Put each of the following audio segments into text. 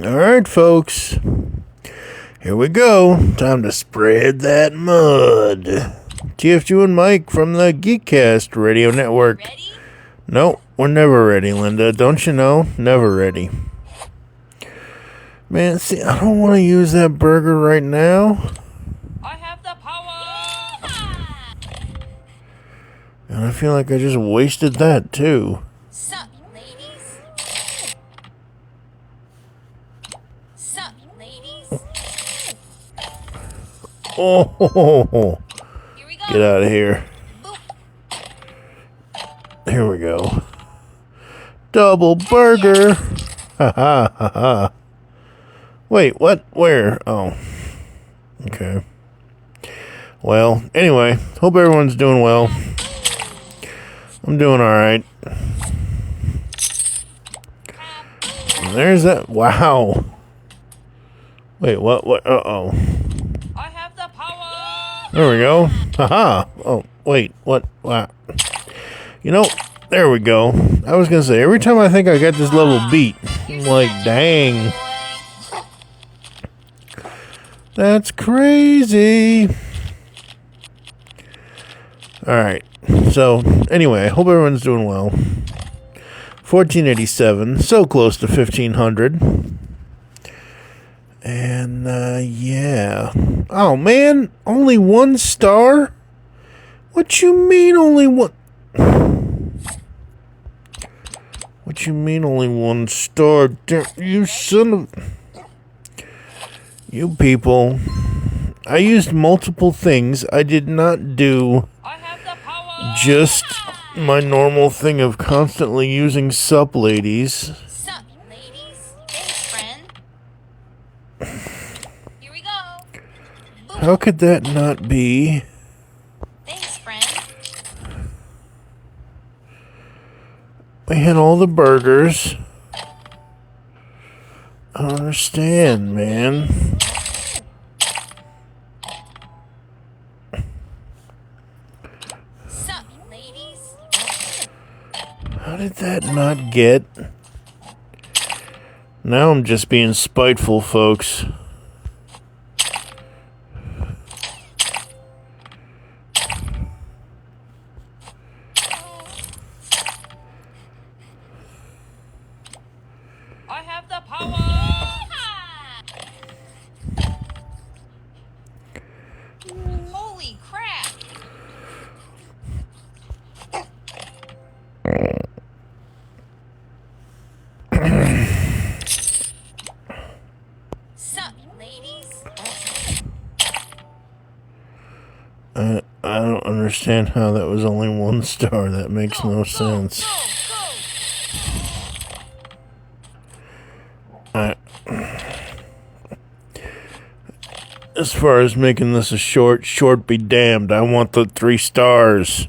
Alright, folks. Here we go. Time to spread that mud. TFG and Mike from the GeekCast radio network. Ready? No, we're never ready, Linda. Don't you know? Never ready. Man, see, I don't want to use that burger right now. I have the power! And I feel like I just wasted that, too. Sup, ladies? Sup, ladies? Oh, Here we go. get out of here. Boop. Here we go. Double burger. Ha ha ha ha. Wait, what? Where? Oh. Okay. Well, anyway, hope everyone's doing well. I'm doing alright. There's that. Wow. Wait, what? What? Uh-oh. I have the power! There we go. Haha. Oh, wait. What? Wow. You know, there we go. I was going to say, every time I think I got this level beat, I'm like, dang. That's crazy. Alright. So, anyway, I hope everyone's doing well. 1487. So close to 1500. And, yeah. Oh, man. Only 1 star? What you mean only one? What you mean only 1 star? You son of... You people. I used multiple things. I did not do I have the power! just my normal thing of constantly using sup ladies. Sup, ladies? Thanks, friend. Here we go. Boop. How could that not be? Thanks, friend. We had all the burgers. I don't understand, man. Sup, ladies? How did that not get? Now I'm just being spiteful, folks. I have the power! Holy crap! Sup, ladies? I don't understand how that was only 1 star. That makes no sense. As far as making this a short be damned. I want the 3 stars.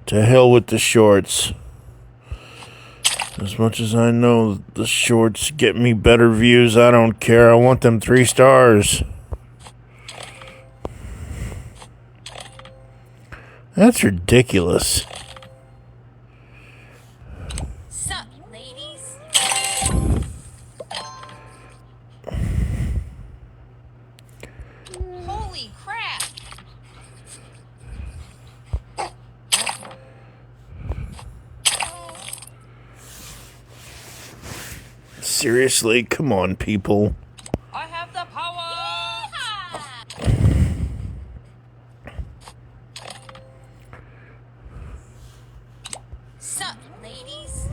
To hell with the shorts. As much as I know the shorts get me better views, I don't care. I want them 3 stars. That's ridiculous. Sup, ladies? Holy crap! Seriously, come on, people. I have the power! Sup, ladies?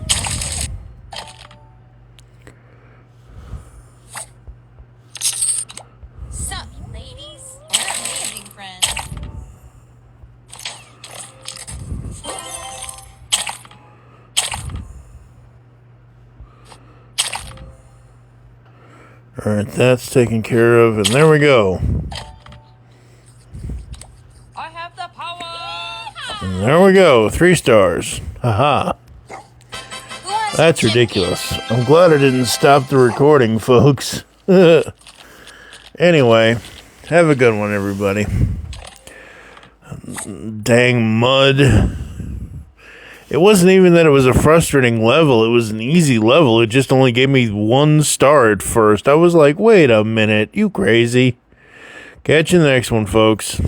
Sup, ladies? You're amazing, friend. Alright, that's taken care of, and there we go. I have the power! And there we go, 3 stars. Haha. Who wants That's to chip ridiculous. I'm glad I didn't stop the recording, folks. Anyway, have a good one, everybody. Dang mud. It wasn't even that it was a frustrating level. It was an easy level. It just only gave me 1 star at first. I was like, wait a minute, you crazy. Catch you in the next one, folks.